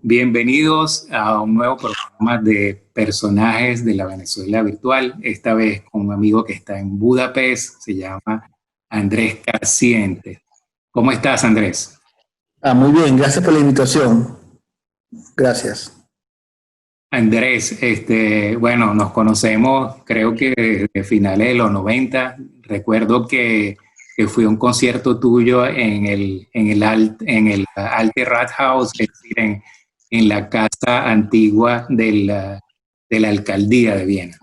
Bienvenidos a un nuevo programa de personajes de la Venezuela virtual, esta vez con un amigo que está en Budapest, se llama Andrés Casiente. ¿Cómo estás, Andrés? Muy bien, gracias por la invitación. Gracias. Andrés, bueno, nos conocemos creo que de finales de los 90. Recuerdo que fui a un concierto tuyo en el Alte Rathaus, es decir, en la casa antigua de la alcaldía de Viena.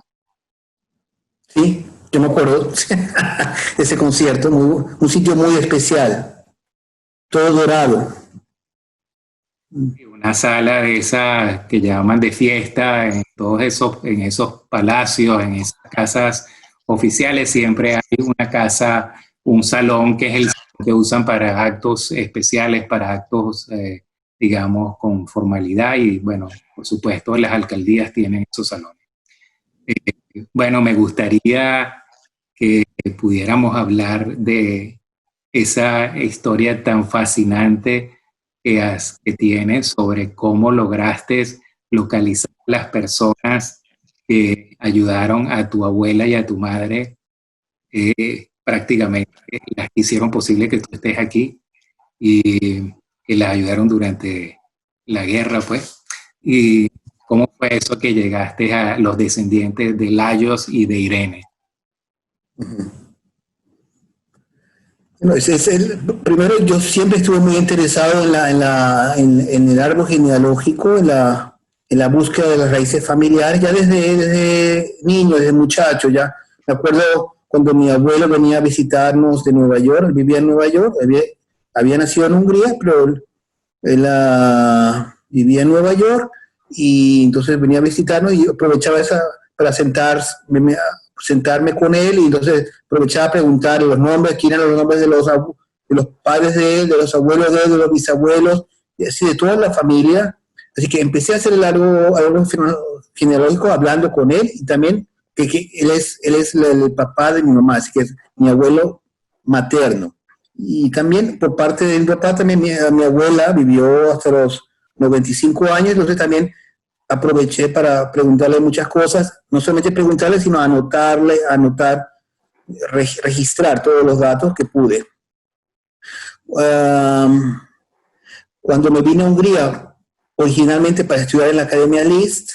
Sí, yo me acuerdo de ese concierto, un sitio muy especial, todo dorado. Una sala de esas que llaman de fiesta, en esos palacios, en esas casas oficiales, siempre hay una casa, un salón que es el salón que usan para actos especiales, para actos, digamos, con formalidad y, bueno, por supuesto, las alcaldías tienen esos salones. Bueno, me gustaría que pudiéramos hablar de esa historia tan fascinante que tienes sobre cómo lograste localizar las personas que ayudaron a tu abuela y a tu madre, prácticamente las que hicieron posible que tú estés aquí y que las ayudaron durante la guerra, pues. ¿Y cómo fue eso que llegaste a los descendientes de Lajos y de Irene? Bueno, primero, yo siempre estuve muy interesado en el árbol genealógico, en la búsqueda de las raíces familiares, ya desde niño, desde muchacho, ya. Me acuerdo cuando mi abuelo venía a visitarnos de Nueva York, él vivía en Nueva York, había nacido en Hungría, pero él vivía en Nueva York y entonces venía a visitarnos y yo aprovechaba para sentarme con él y entonces aprovechaba a preguntar los nombres, quién eran los nombres de los padres de él, de los abuelos de él, de los bisabuelos, y así de toda la familia. Así que empecé a hacer el árbol genealógico hablando con él y también que él es el papá de mi mamá, así que es mi abuelo materno. Y también por parte de mi papá, también mi abuela vivió hasta los 95 años, entonces también aproveché para preguntarle muchas cosas, no solamente preguntarle, sino registrar todos los datos que pude. Cuando me vine a Hungría, originalmente para estudiar en la Academia List,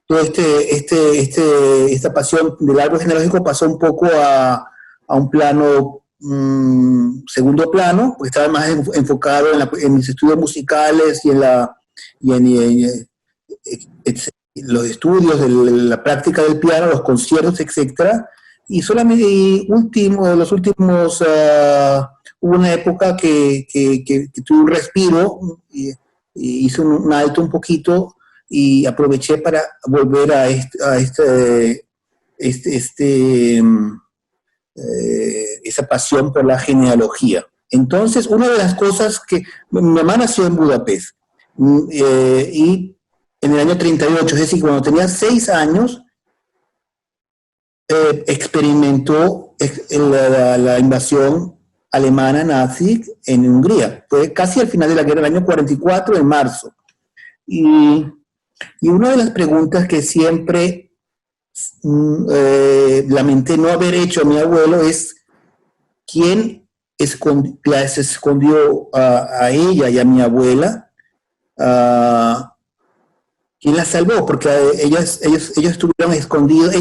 toda esta pasión del árbol genealógico pasó un poco a un plano segundo plano, porque estaba más enfocado en mis estudios musicales y en los estudios de la práctica del piano, los conciertos, etcétera. Y solamente los últimos, hubo una época que tuve un respiro, y hice un alto un poquito y aproveché para volver a esa pasión por la genealogía. Entonces, una de las cosas que mi mamá nació en Budapest y en el año 38, es decir, cuando tenía 6 años, experimentó la invasión alemana nazi en Hungría. Fue casi al final de la guerra, el año 44, en marzo. Y una de las preguntas que siempre lamenté no haber hecho a mi abuelo es quién las escondió a ella y a mi abuela, quién las salvó, porque ellos estuvieron escondidos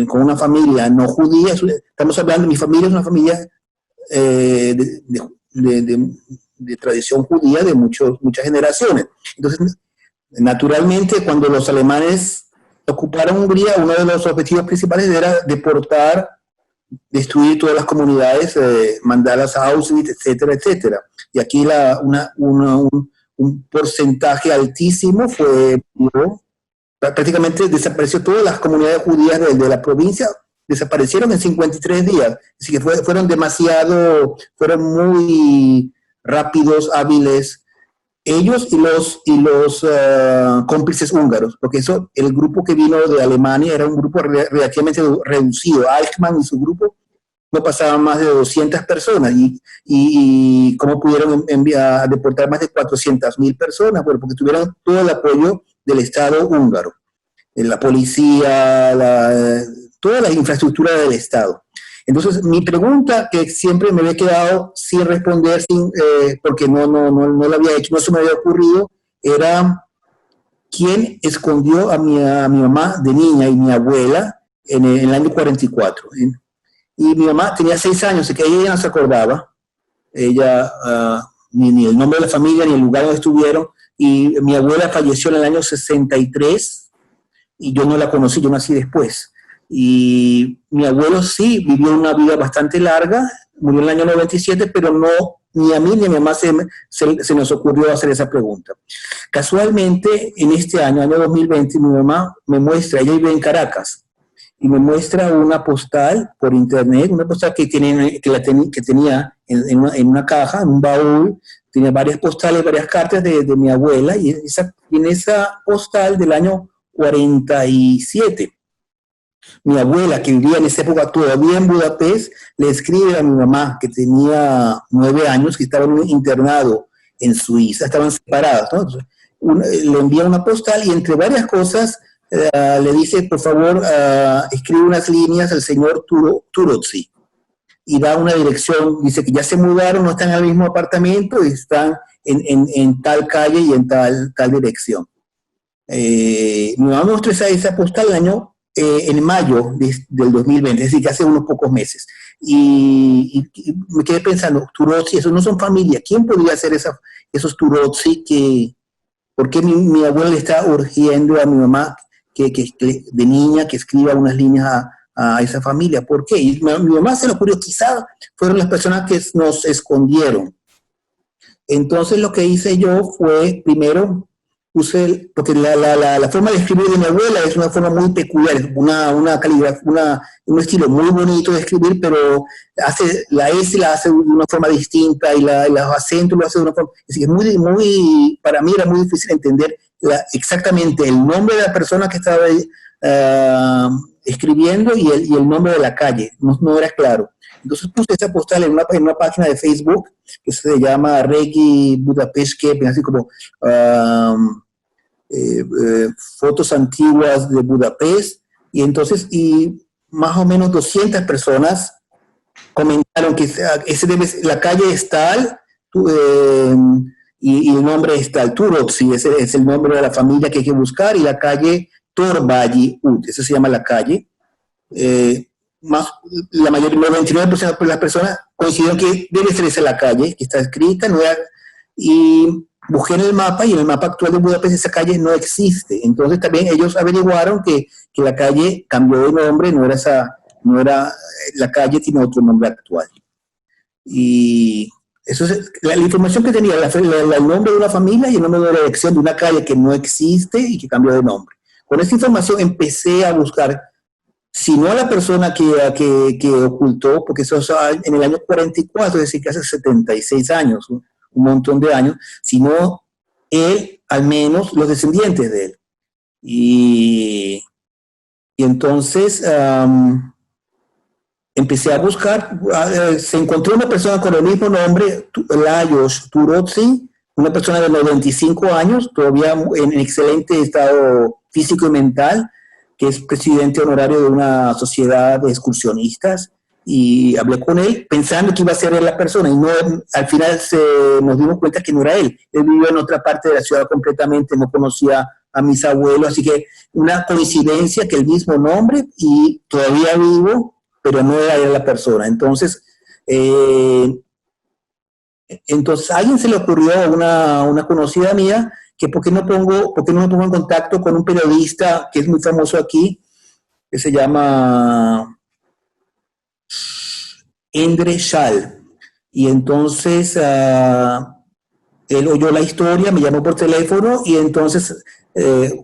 con una familia no judía. Estamos hablando, mi familia es una familia de tradición judía de muchas generaciones. Entonces, naturalmente, cuando los alemanes ocuparon Hungría, uno de los objetivos principales era deportar, destruir todas las comunidades, mandarlas a Auschwitz, etcétera, etcétera. Y aquí un porcentaje altísimo prácticamente desapareció todas las comunidades judías de la provincia, desaparecieron en 53 días. Así que fueron muy rápidos, hábiles, ellos y los cómplices húngaros, porque el grupo que vino de Alemania era un grupo relativamente reducido. Eichmann y su grupo no pasaban más de 200 personas y cómo pudieron deportar más de 400.000 personas, bueno, porque tuvieron todo el apoyo del Estado húngaro, la policía, toda la infraestructura del Estado. Entonces, mi pregunta, que siempre me había quedado sin responder, porque no la había hecho, no se me había ocurrido, era quién escondió a mi mamá de niña y mi abuela en el año 44. Y mi mamá tenía 6 años, así que ella no se acordaba, ella, ni el nombre de la familia, ni el lugar donde estuvieron, y mi abuela falleció en el año 63, y yo no la conocí, yo nací después. Y mi abuelo sí vivió una vida bastante larga, murió en el año 97, pero no, ni a mí ni a mi mamá se nos ocurrió hacer esa pregunta. Casualmente, en este año 2020, mi mamá me muestra, ella vive en Caracas, y me muestra una postal por internet, una postal que tenía en una caja, en un baúl, tenía varias postales, varias cartas de mi abuela, y en esa postal del año 47, mi abuela, que vivía en esa época todavía en Budapest, le escribe a mi mamá, que tenía 9 años, que estaba en un internado en Suiza, estaban separadas, ¿no? Entonces, le envía una postal y entre varias cosas le dice, por favor, escribe unas líneas al señor Turozzi, y da una dirección, dice que ya se mudaron, no están en el mismo apartamento, y están en tal calle y en tal dirección. Mi mamá me mostró esa postal en mayo del 2020, es decir, que hace unos pocos meses. Y me quedé pensando, Turozzi, esos no son familia, ¿quién podría hacer esos Turozzi? ¿Por qué mi abuela le está urgiendo a mi mamá que de niña que escriba unas líneas a esa familia? ¿Por qué? Y mi mamá se le ocurrió, quizá fueron las personas que nos escondieron. Entonces lo que hice yo fue, primero, porque la forma de escribir de mi abuela es una forma muy peculiar, una caligrafía, un estilo muy bonito de escribir, pero la S la hace de una forma distinta y los acentos lo hace de una forma, es decir, para mí era muy difícil entender exactamente el nombre de la persona que estaba escribiendo y el nombre de la calle, no era claro. Entonces puse esa postal en una página de Facebook que se llama Regi Budapest, así como fotos antiguas de Budapest, y entonces más o menos 200 personas comentaron que la calle es tal, y el nombre es tal, Turozzi, ese es el nombre de la familia que hay que buscar, y la calle Torvalli Ut, esa se llama la calle. La mayoría, el 99% de las personas coincidieron que debe ser esa la calle, que está escrita, y busqué en el mapa, y en el mapa actual de Budapest esa calle no existe. Entonces también ellos averiguaron que la calle cambió de nombre, no era la calle, tiene otro nombre actual. Y eso es la información que tenía, el nombre de una familia y el nombre de la dirección de una calle que no existe y que cambió de nombre. Con esta información empecé a buscar, si no a la persona que ocultó, porque eso es en el año 44, es decir, que hace 76 años, un montón de años, sino él, al menos los descendientes de él. Y entonces empecé a buscar, se encontró una persona con el mismo nombre, Lajos Turozzi, una persona de 95 años, todavía en excelente estado físico y mental, que es presidente honorario de una sociedad de excursionistas, y hablé con él pensando que iba a ser él la persona, y al final nos dimos cuenta que no era él. Él vivía en otra parte de la ciudad completamente, no conocía a mis abuelos, así que una coincidencia que el mismo nombre, y todavía vivo, pero no era él la persona. Entonces a alguien se le ocurrió, a una conocida mía, que por qué no me pongo en contacto con un periodista que es muy famoso aquí, que se llama Endre Schall. Y entonces él oyó la historia, me llamó por teléfono, y entonces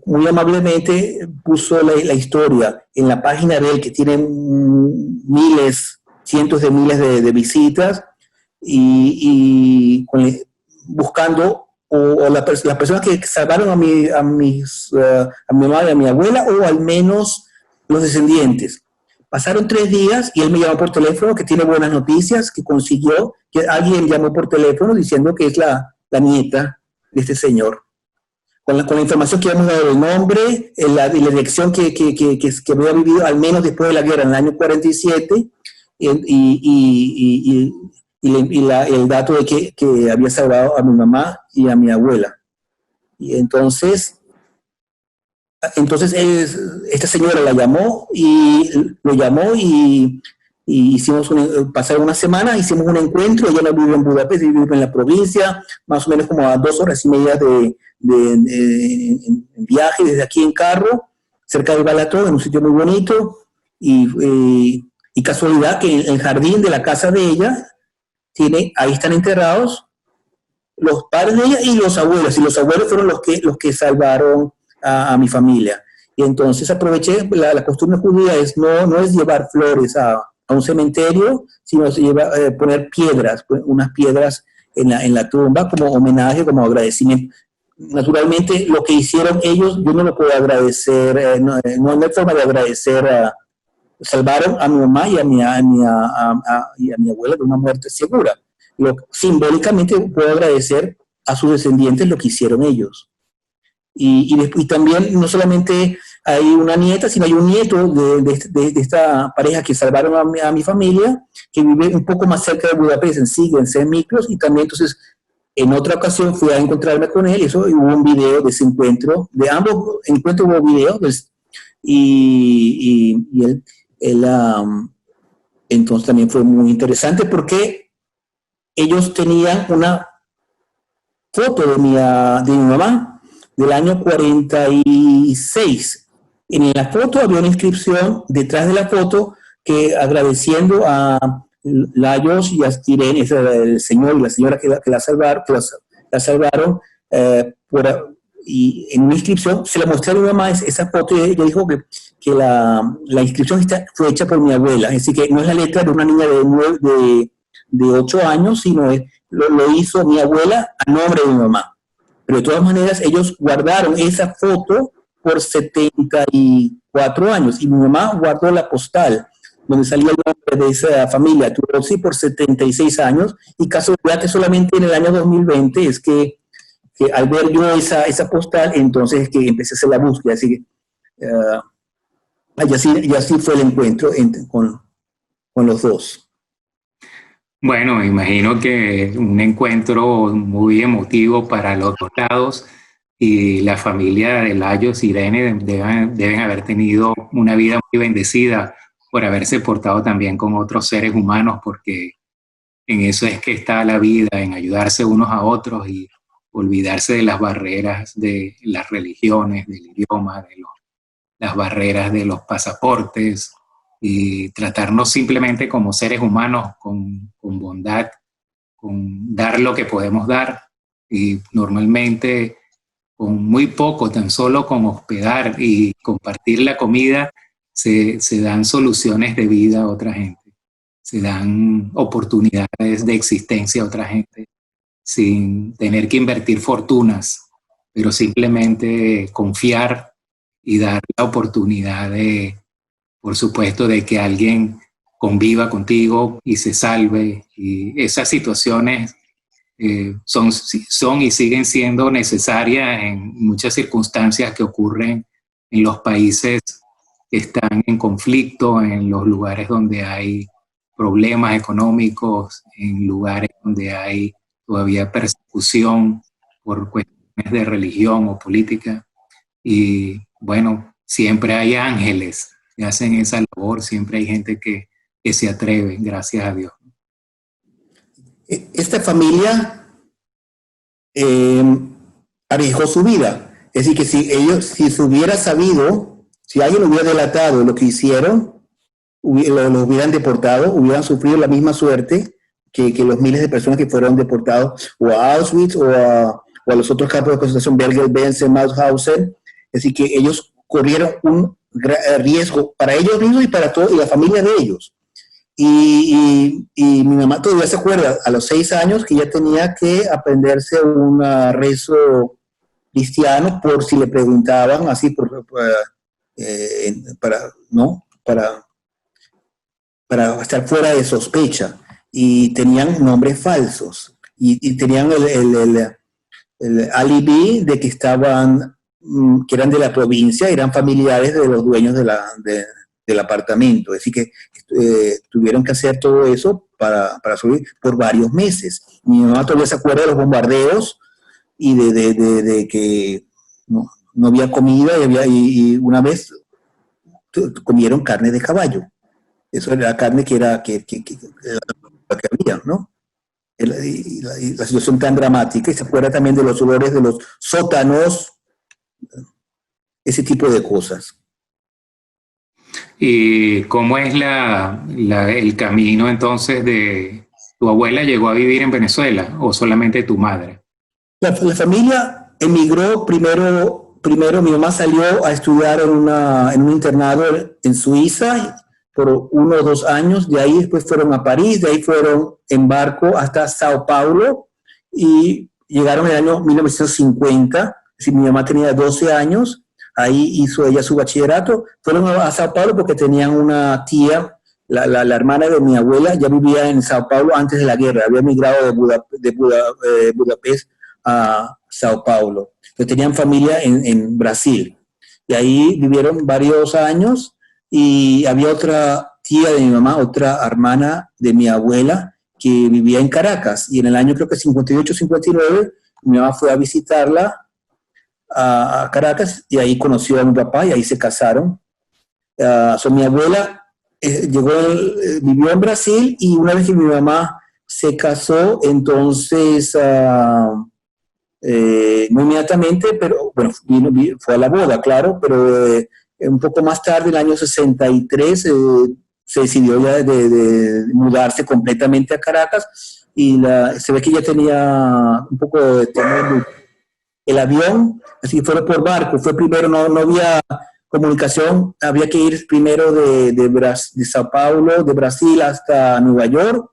muy amablemente puso la historia en la página de él, que tiene cientos de miles de visitas, y buscando o las personas que salvaron a mi mamá y a mi abuela, o al menos los descendientes. Pasaron 3 días y él me llamó por teléfono que tiene buenas noticias, que consiguió, que alguien llamó por teléfono diciendo que es la nieta de este señor. Con la información que habíamos dado, el nombre, la dirección que había vivido al menos después de la guerra, en el año 47, el dato de que había salvado a mi mamá y a mi abuela. Y entonces esta señora lo llamó y pasaron una semana, hicimos un encuentro. Ella no vive en Budapest, vive en la provincia, más o menos como a 2 horas y media en viaje desde aquí en carro, cerca de Balaton, en un sitio muy bonito, y casualidad que en el jardín de la casa de ella, ahí están enterrados los padres de ella y los abuelos fueron los que salvaron a mi familia. Y entonces aproveché, la costumbre judía no es llevar flores a un cementerio, sino poner unas piedras en la tumba como homenaje, como agradecimiento. Naturalmente, lo que hicieron ellos, yo no lo puedo agradecer, no hay forma de agradecer. Salvaron a mi mamá y a mi abuela de una muerte segura. Simbólicamente puedo agradecer a sus descendientes lo que hicieron ellos. Y también no solamente hay una nieta, sino hay un nieto de esta pareja que salvaron a mi familia, que vive un poco más cerca de Budapest, en Siegen, en Szentmiklós, y también entonces en otra ocasión fui a encontrarme con él, y hubo un video de ese encuentro, de ambos encuentros hubo video, pues, y él entonces también fue muy interesante porque ellos tenían una foto de mi mamá del año 46. En la foto había una inscripción detrás de la foto que agradeciendo a Lajos y a Irene, el señor y la señora que la salvaron, y en una inscripción se la mostré a mi mamá esa foto, y ella dijo que la inscripción fue hecha por mi abuela, así que no es la letra de una niña de 8 años, sino lo hizo mi abuela a nombre de mi mamá. Pero de todas maneras ellos guardaron esa foto por 74 años y mi mamá guardó la postal donde salía el nombre de esa familia, Turozzi, por 76 años, y casualidad que solamente en el año 2020 es que al ver yo esa postal, entonces es que empecé a hacer la búsqueda, así que y así fue el encuentro con los dos. Bueno, me imagino que un encuentro muy emotivo para los dos lados, y la familia de Lajos y Irene deben haber tenido una vida muy bendecida por haberse portado también con otros seres humanos, porque en eso es que está la vida, en ayudarse unos a otros y olvidarse de las barreras de las religiones, del idioma, las barreras de los pasaportes, y tratarnos simplemente como seres humanos con bondad, con dar lo que podemos dar, y normalmente con muy poco, tan solo con hospedar y compartir la comida, se dan soluciones de vida a otra gente, se dan oportunidades de existencia a otra gente, sin tener que invertir fortunas, pero simplemente confiar y dar la oportunidad por supuesto, de que alguien conviva contigo y se salve. Y esas situaciones son y siguen siendo necesarias en muchas circunstancias que ocurren en los países que están en conflicto, en los lugares donde hay problemas económicos, en lugares donde hay todavía persecución por cuestiones de religión o política. Y bueno, siempre hay ángeles que hacen esa labor, siempre hay gente que se atreve, gracias a Dios. Esta familia arriesgó su vida. Es decir, que si se hubiera sabido, si alguien hubiera delatado lo que hicieron, los hubieran deportado, hubieran sufrido la misma suerte que los miles de personas que fueron deportados o a Auschwitz o a los otros campos de concentración, Bergen-Belsen, Mauthausen. Es decir, que ellos corrieron un riesgo para ellos mismos y para toda la familia de ellos. Y mi mamá todavía se acuerda, a los 6 años, que ella tenía que aprenderse un rezo cristiano por si le preguntaban, así, ¿no? para estar fuera de sospecha, y tenían nombres falsos, y tenían el alibi de que estaban, que eran de la provincia, eran familiares de los dueños del apartamento. Es decir, que tuvieron que hacer todo eso para sobrevivir por varios meses. Mi mamá todavía se acuerda de los bombardeos y de que no había comida y una vez comieron carne de caballo. Eso era la carne que era la que había, ¿no? Y la situación tan dramática, y se acuerda también de los olores de los sótanos, ese tipo de cosas. ¿Y cómo es el camino entonces de tu abuela llegó a vivir en Venezuela o solamente tu madre? La familia emigró primero mi mamá salió a estudiar en un internado en Suiza por 1 o 2 años, de ahí después fueron a París, de ahí fueron en barco hasta Sao Paulo y llegaron en el año 1950, es decir, mi mamá tenía 12 años, ahí hizo ella su bachillerato, fueron a Sao Paulo porque tenían una tía, la hermana de mi abuela, ya vivía en Sao Paulo antes de la guerra, había migrado de Budapest a Sao Paulo. Pero tenían familia en Brasil. Y ahí vivieron varios años y había otra tía de mi mamá, otra hermana de mi abuela que vivía en Caracas. Y en el año creo que 58, 59, mi mamá fue a visitarla a Caracas y ahí conoció a mi papá y ahí se casaron. Mi abuela vivió en Brasil y una vez que mi mamá se casó, entonces no inmediatamente, pero bueno, fue a la boda, claro, pero un poco más tarde, el año 63, se decidió ya de mudarse completamente a Caracas y se ve que ya tenía un poco de temor el avión, así que fue por barco, fue primero, no había comunicación, había que ir primero de Sao Paulo, de Brasil hasta Nueva York,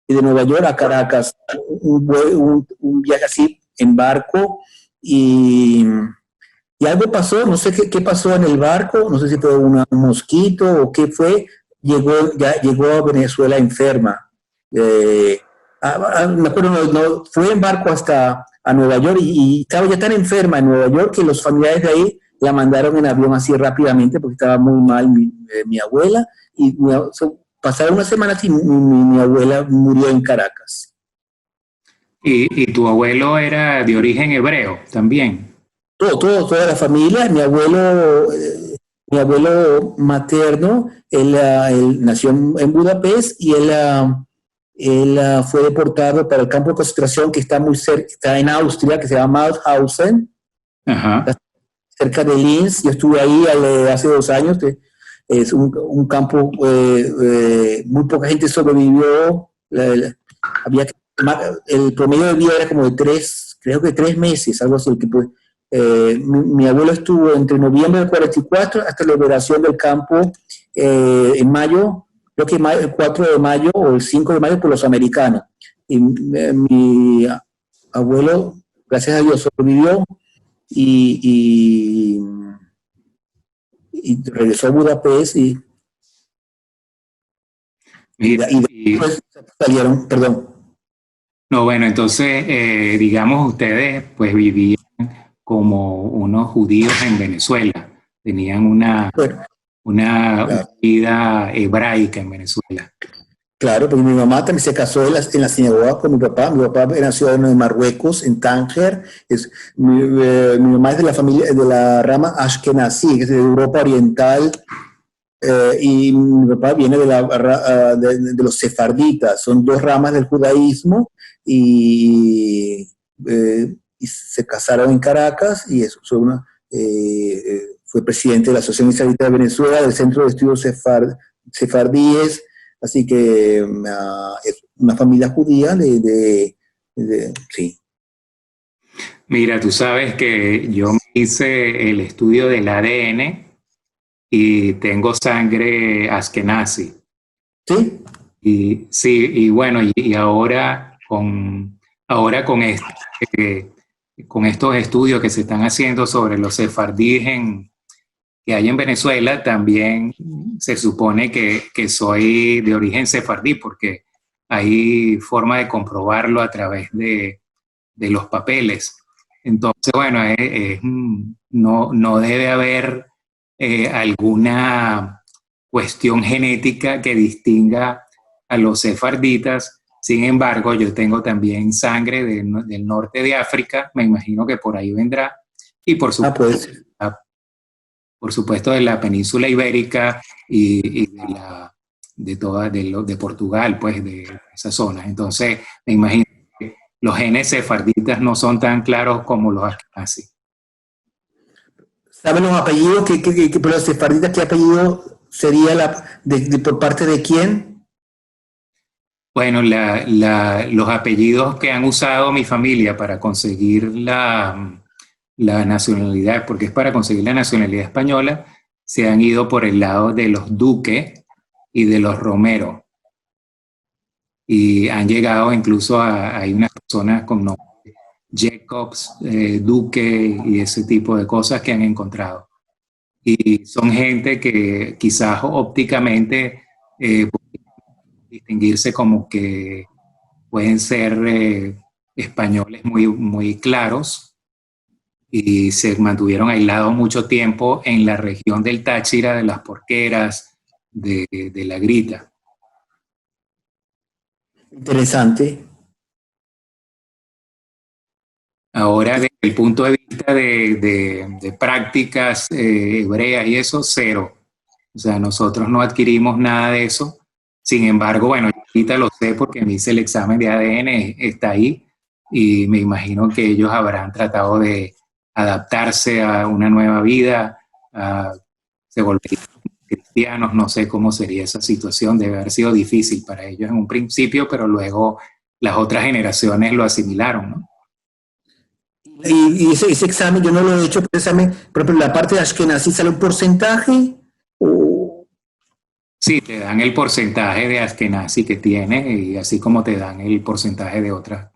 y de Nueva York a Caracas, un viaje así en barco, y algo pasó, no sé qué pasó en el barco, no sé si fue un mosquito o qué fue, llegó a Venezuela enferma. Me acuerdo, fue en barco hasta a Nueva York y estaba ya tan enferma en Nueva York que los familiares de ahí la mandaron en avión así rápidamente porque estaba muy mal mi abuela y pasaron una semana y mi abuela murió en Caracas. ¿Y tu abuelo era de origen hebreo también? Toda la familia, mi abuelo materno, él nació en Budapest y él fue deportado para el campo de concentración que está muy cerca, está en Austria, que se llama Mauthausen, Ajá. cerca de Linz. Yo estuve ahí hace 2 años. Es un campo, muy poca gente sobrevivió. Había el promedio de vida era como creo que 3 meses, algo así. Mi abuelo estuvo entre noviembre del 44 hasta la liberación del campo en mayo, creo que el 4 de mayo o el 5 de mayo por los americanos. Y mi abuelo, gracias a Dios, sobrevivió y, y regresó a Budapest Mira, después salieron, perdón. no, bueno, entonces, digamos, ustedes pues vivían como unos judíos en Venezuela, tenían Bueno, una claro, vida hebraica en Venezuela. claro, porque mi mamá también se casó en la sinagoga con mi papá. Mi papá era ciudadano de Marruecos, en Tánger. Mi mamá es de la familia, de la rama Ashkenazí, que es de Europa Oriental, y mi papá viene de los sefarditas. Son dos ramas del judaísmo y se casaron en Caracas y eso. Fue presidente de la Asociación Israelita de Venezuela, del Centro de Estudios Sefardíes. Así que es una familia judía sí. Mira, tú sabes que yo me hice el estudio del ADN y tengo sangre askenazi. ¿Sí? Y sí, y bueno, y ahora con estos estudios que se están haciendo sobre los sefardíes que hay en Venezuela, también se supone que soy de origen sefardí, porque hay forma de comprobarlo a través de los papeles. Entonces, bueno, no debe haber alguna cuestión genética que distinga a los sefarditas. Sin embargo, yo tengo también sangre del norte de África, me imagino que por ahí vendrá, y pues. por supuesto de la península ibérica y de Portugal, pues de esa zona. Entonces, me imagino que los genes sefarditas no son tan claros como los así. ¿Saben los apellidos? Por los sefarditas, ¿qué apellido sería por parte de quién? Bueno, los apellidos que han usado mi familia para conseguir la nacionalidad, porque es para conseguir la nacionalidad española, se han ido por el lado de los Duque y de los Romero. Y han llegado incluso hay unas personas con nombres Jacobs, Duque y ese tipo de cosas que han encontrado. Y son gente que quizás ópticamente distinguirse como que pueden ser españoles muy claros y se mantuvieron aislados mucho tiempo en la región del Táchira, de las Porqueras, de la Grita. Interesante. Ahora, desde el punto de vista de prácticas hebreas y eso, cero. O sea, nosotros no adquirimos nada de eso. Sin embargo, bueno, yo ahorita lo sé porque me hice el examen de ADN, está ahí, y me imagino que ellos habrán tratado de adaptarse a una nueva vida, se volverían cristianos, no sé cómo sería esa situación, debe haber sido difícil para ellos en un principio, pero luego las otras generaciones lo asimilaron, ¿no? Y ese examen, yo no lo he hecho, pero examen, por ejemplo, la parte de Ashkenazi sale un porcentaje. Sí, te dan el porcentaje de Ashkenazi que tienes y así como te dan el porcentaje de otras.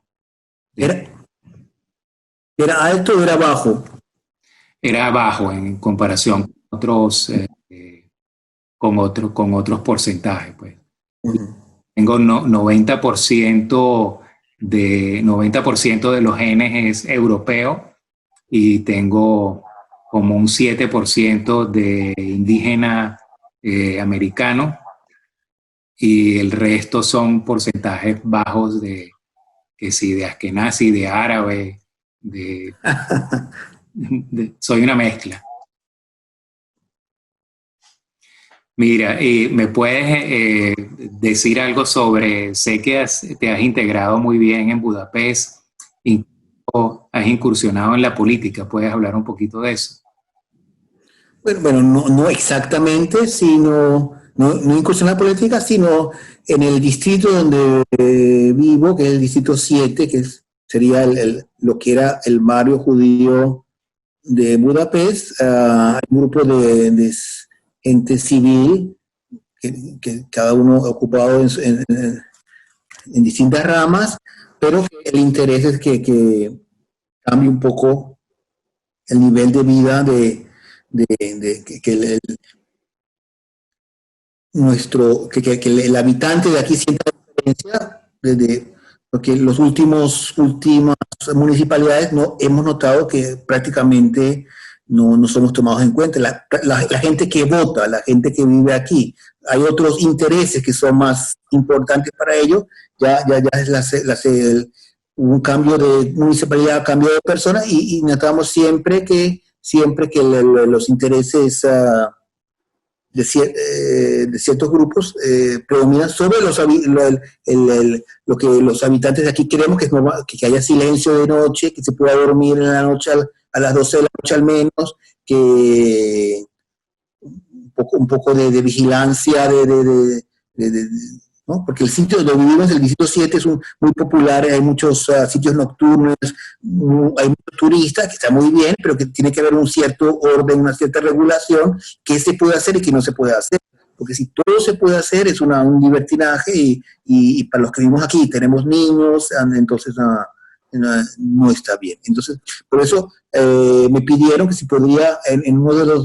¿Era alto o era bajo? Era bajo en comparación con otros porcentajes, pues. Tengo 90% de los genes es europeo y tengo como un 7% de indígena americano y el resto son porcentajes bajos que sí, de Ashkenazi, de árabe, soy una mezcla. Mira, ¿me puedes decir algo sobre, sé que te has integrado muy bien en Budapest, has incursionado en la política, ¿puedes hablar un poquito de eso? Bueno, no exactamente, sino, no incursión en la política, sino en el distrito donde vivo, que es el distrito 7, sería lo que era el barrio judío de Budapest. Hay un grupo de gente civil, que cada uno ocupado en distintas ramas, pero el interés es que cambie un poco el nivel de vida que el habitante de aquí sienta diferencia desde porque las últimas municipalidades no hemos notado que prácticamente no somos tomados en cuenta. La gente que vota, la gente que vive aquí, hay otros intereses que son más importantes para ellos. Ya es un cambio de municipalidad, cambio de personas y notamos siempre que los intereses de ciertos grupos predominan sobre lo que los habitantes de aquí queremos, que, es normal, que haya silencio de noche, que se pueda dormir en la noche a las 12 de la noche al menos, que un poco de vigilancia, ¿no? Porque el sitio donde vivimos, el distrito 7, es muy popular, hay muchos sitios nocturnos, hay muchos turistas, que está muy bien, pero que tiene que haber un cierto orden, una cierta regulación, qué se puede hacer y qué no se puede hacer. Porque si todo se puede hacer, es un libertinaje y para los que vivimos aquí, tenemos niños, entonces no está bien. Entonces, por eso me pidieron que si podría, en uno de los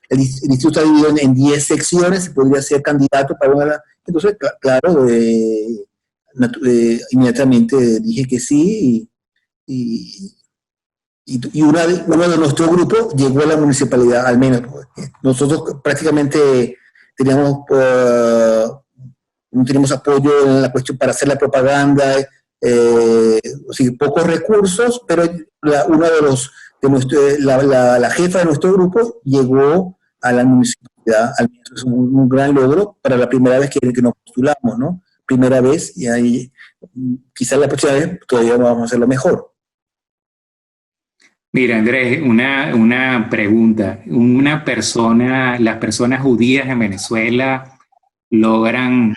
el distrito está dividido en 10 secciones y podría ser candidato para una de las... Entonces, claro, inmediatamente dije que sí y uno de nuestro grupo llegó a la municipalidad, al menos. Nosotros prácticamente teníamos, no teníamos apoyo en la cuestión para hacer la propaganda, o sea, pocos recursos, pero la jefa de nuestro grupo llegó a la municipalidad, al menos es un gran logro para la primera vez que nos postulamos, ¿no? Primera vez, y ahí quizás la próxima vez todavía vamos a hacerlo mejor. Mira, Andrés, una pregunta. Las personas judías en Venezuela logran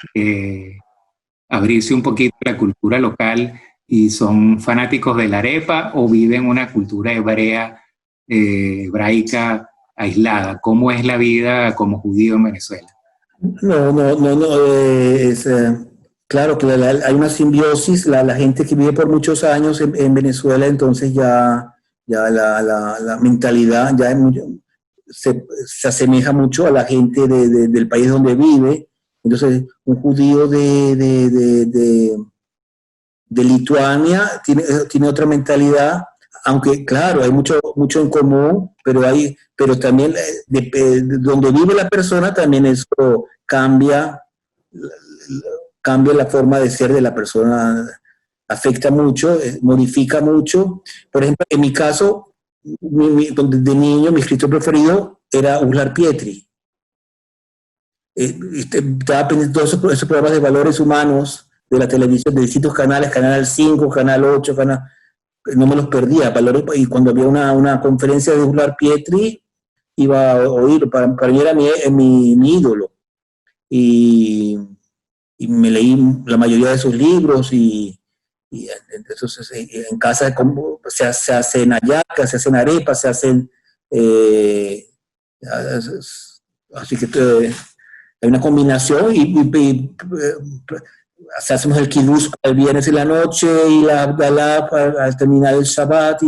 abrirse un poquito a la cultura local y son fanáticos de la arepa o viven una cultura hebraica aislada. ¿Cómo es la vida como judío en Venezuela? Claro que hay una simbiosis, la gente que vive por muchos años en Venezuela, entonces ya la mentalidad ya se asemeja mucho a la gente del país donde vive. Entonces, un judío de Lituania tiene otra mentalidad, aunque claro, hay mucho en común, pero también donde vive la persona también eso cambia la forma de ser de la persona, afecta mucho, modifica mucho. Por ejemplo, en mi caso, de niño, mi escritor preferido era Uslar Pietri. Estaba pendiente de todos esos programas de valores humanos de la televisión, de distintos canales, Canal 5, Canal 8, no me los perdía. Y cuando había una conferencia de Uslar Pietri, iba a oír, para mí era mi ídolo. Y me leí la mayoría de sus libros y entonces en casa se hacen hallacas, se hacen arepas, se hacen así que hay una combinación y hacemos el kiddush el viernes en la noche y la Abdalá al terminar el Shabbat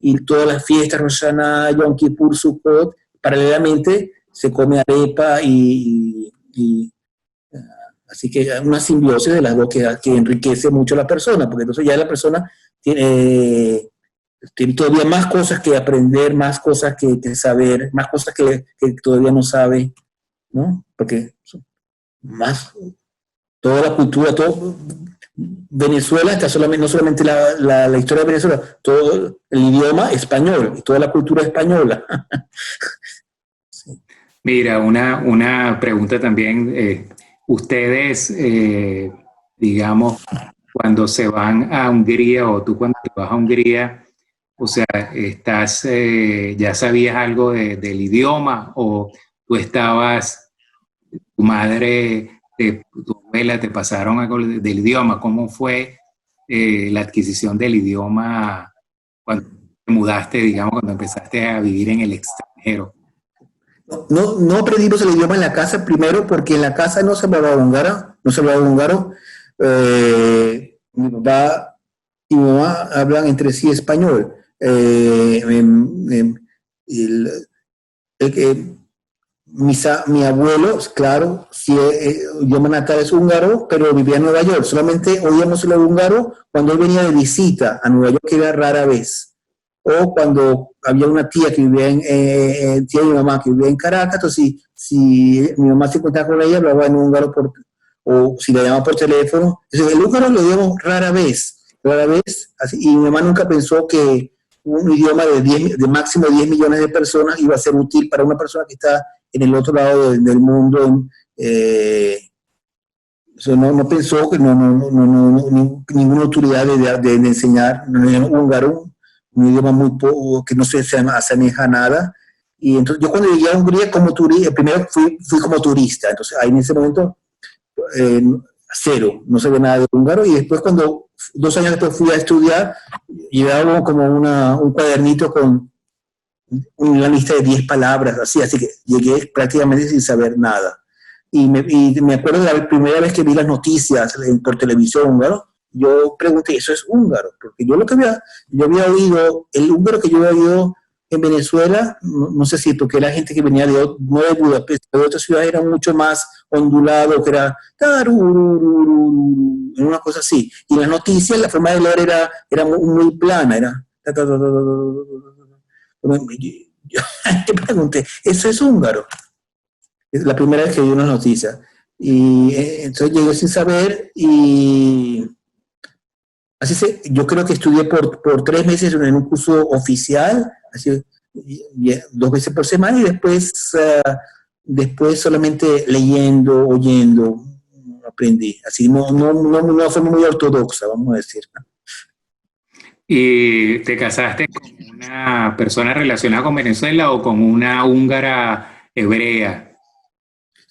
y todas las fiestas, Rosh Hashanah, Yom Kippur, Sukkot, paralelamente se come arepa así que hay una simbiosis de las dos que enriquece mucho a la persona, porque entonces ya la persona tiene todavía más cosas que aprender, más cosas que saber, más cosas que todavía no sabe, ¿no? Porque más, toda la cultura, Venezuela está no solamente la historia de Venezuela, todo el idioma español y toda la cultura española. Sí. Mira, una pregunta también. Ustedes, digamos, cuando se van a Hungría o tú cuando te vas a Hungría, o sea, ya sabías algo del idioma o tú tu madre, tu abuela te pasaron algo del idioma. ¿Cómo fue la adquisición del idioma cuando te mudaste, digamos, cuando empezaste a vivir en el extranjero? No aprendimos el idioma en la casa, primero porque en la casa no se hablaba húngaro. Mi papá y mi mamá hablan entre sí español. Mi abuelo, claro, sí, idioma natal es húngaro, pero vivía en Nueva York. Solamente oíamos el húngaro cuando él venía de visita a Nueva York, que era rara vez. O cuando había una tía que vivía tía de mi mamá que vivía en Caracas, entonces si mi mamá se encontraba con ella, hablaba en húngaro, o si la llamaba por teléfono. Entonces el húngaro lo oíamos rara vez, así, y mi mamá nunca pensó que un idioma de máximo 10 millones de personas iba a ser útil para una persona que está en el otro lado del mundo. No pensó que ninguna autoridad de enseñar húngaro, un idioma que no se asemeja a nada. Y entonces yo cuando llegué a Hungría como turista, primero fui como turista, entonces ahí en ese momento cero, no sabía nada de húngaro, y después 2 años después fui a estudiar, llevaba como un cuadernito con una lista de 10 palabras, así que llegué prácticamente sin saber nada. Y me acuerdo de la primera vez que vi las noticias por televisión húngaro, yo pregunté, ¿eso es húngaro? Porque yo había oído, el húngaro que yo había oído en Venezuela, no sé si porque era gente que venía no de Budapest, de otras ciudades era mucho más ondulado, que era tarururururu, una cosa así. Y en las noticias la forma de leer era muy plana, era... Te pregunté, ¿eso es húngaro? Es la primera vez que vi una noticia. Y entonces llegué sin saber y yo creo que estudié por 3 meses en un curso oficial, así, 2 veces por semana y después solamente leyendo, oyendo, aprendí. Así no fue muy ortodoxa, vamos a decir. ¿Y te casaste con una persona relacionada con Venezuela o con una húngara hebrea?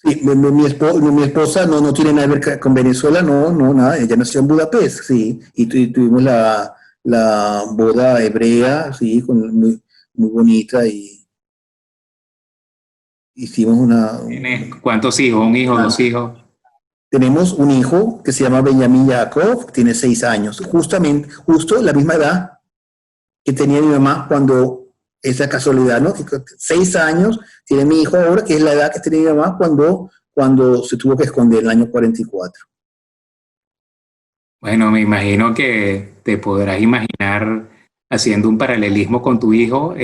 Sí, mi esposa no tiene nada que ver con Venezuela, no, nada. Ella nació en Budapest, sí, y tuvimos la boda hebrea, sí, muy, muy bonita y hicimos ¿Tienes cuántos hijos? ¿Un hijo, dos hijos? tenemos un hijo que se llama Benjamin Jacob, tiene 6 años, justo la misma edad que tenía mi mamá cuando, esa casualidad, ¿no? 6 años tiene mi hijo ahora, que es la edad que tenía mi mamá cuando se tuvo que esconder en el año 44. Bueno, me imagino que te podrás imaginar haciendo un paralelismo con tu hijo,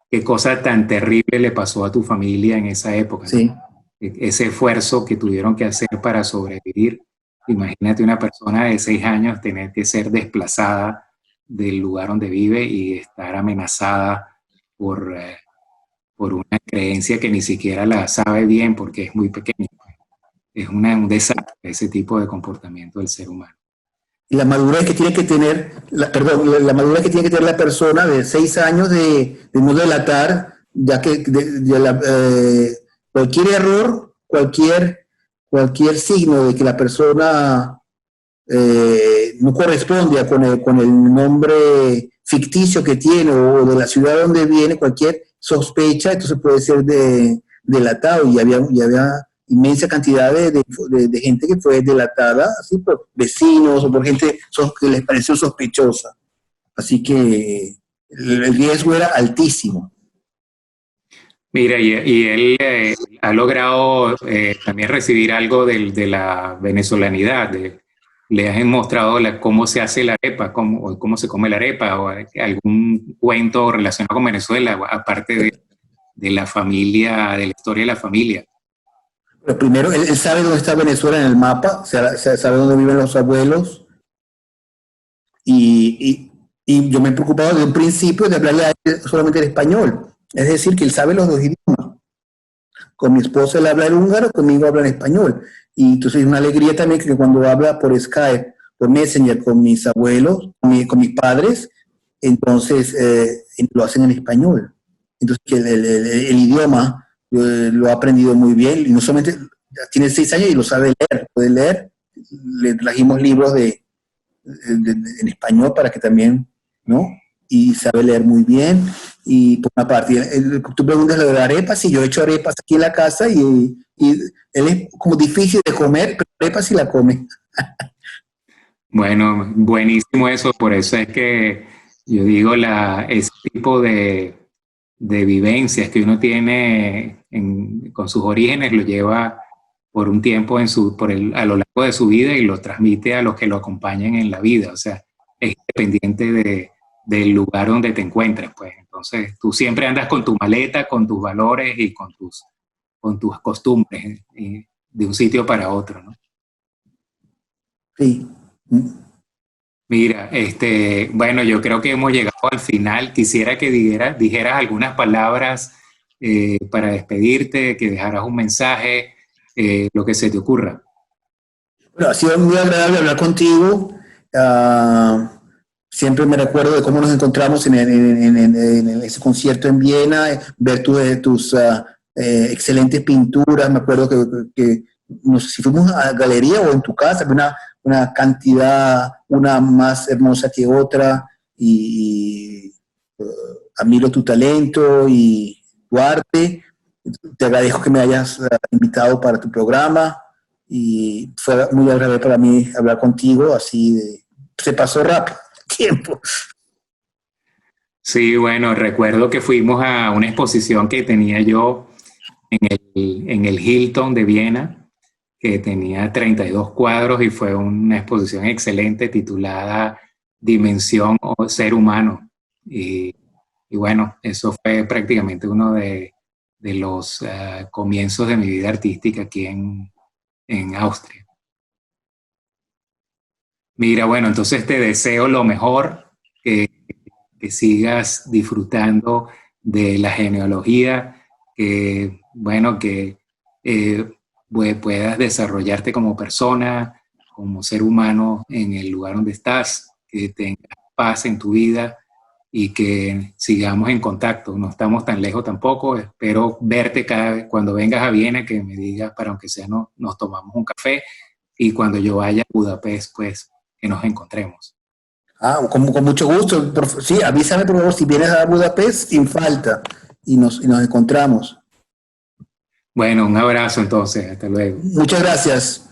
qué cosa tan terrible le pasó a tu familia en esa época, ¿no? Sí. Ese esfuerzo que tuvieron que hacer para sobrevivir. Imagínate una persona de 6 años tener que ser desplazada del lugar donde vive y estar amenazada por, por una creencia que ni siquiera la sabe bien porque es muy pequeña. Es un desastre ese tipo de comportamiento del ser humano. Y la madurez que tiene que tener, la madurez que tiene que tener la persona de 6 años de no delatar, ya que cualquier error, cualquier signo de que la persona no corresponde con el nombre ficticio que tiene o de la ciudad donde viene, cualquier sospecha, entonces puede ser delatado y había inmensa cantidad de gente que fue delatada, así por vecinos o por gente que les pareció sospechosa. Así que el riesgo era altísimo. Mira, y él ha logrado también recibir algo de la venezolanidad. Le has mostrado cómo se hace la arepa, cómo se come la arepa, o algún cuento relacionado con Venezuela, aparte de la familia, de la historia de la familia. Pero primero, él sabe dónde está Venezuela en el mapa, sabe dónde viven los abuelos, y yo me he preocupado desde un principio de hablarle a él solamente el español. Es decir, que él sabe los dos idiomas. Con mi esposa él habla el húngaro, conmigo habla en español. Y entonces es una alegría también que cuando habla por Skype, por Messenger, con mis abuelos, con mis padres, entonces lo hacen en español. Entonces que el idioma lo ha aprendido muy bien, y no solamente tiene 6 años y lo sabe leer, puede leer. Le trajimos libros en español para que también, ¿no? Y sabe leer muy bien. Y por una parte, tú preguntas lo de la arepa, sí, yo he hecho arepas aquí en la casa y él es como difícil de comer, pero arepas sí la come. Bueno, buenísimo eso, por eso es que yo digo, ese tipo de vivencias que uno tiene con sus orígenes lo lleva por un tiempo a lo largo de su vida y lo transmite a los que lo acompañan en la vida. O sea, es independiente del lugar donde te encuentres, pues. Entonces, tú siempre andas con tu maleta, con tus valores y con tus costumbres, de un sitio para otro, ¿no? Sí. Mira, bueno, yo creo que hemos llegado al final. Quisiera que dijeras algunas palabras para despedirte, que dejaras un mensaje, lo que se te ocurra. Bueno, ha sido muy agradable hablar contigo. Siempre me recuerdo de cómo nos encontramos en ese concierto en Viena, ver tus excelentes pinturas. Me acuerdo que no sé si fuimos a la galería o en tu casa, una cantidad, una más hermosa que otra, y admiro tu talento y tu arte. Te agradezco que me hayas invitado para tu programa y fue muy agradable para mí hablar contigo, se pasó rápido el tiempo. Sí, bueno, recuerdo que fuimos a una exposición que tenía yo en el Hilton de Viena, que tenía 32 cuadros y fue una exposición excelente titulada Dimensión o Ser Humano. Y, y bueno, eso fue prácticamente uno de los comienzos de mi vida artística aquí en Austria. Mira, bueno, entonces te deseo lo mejor, que, que sigas disfrutando de la genealogía, que, bueno, que puedas desarrollarte como persona, como ser humano en el lugar donde estás, que tengas paz en tu vida y que sigamos en contacto. No estamos tan lejos tampoco. Espero verte cada vez cuando vengas a Viena, que me digas para aunque sea nos tomamos un café y cuando yo vaya a Budapest, pues que nos encontremos. Ah, con mucho gusto. Sí, avísame por favor si vienes a Budapest sin falta y nos encontramos. Bueno, un abrazo entonces, hasta luego. Muchas gracias.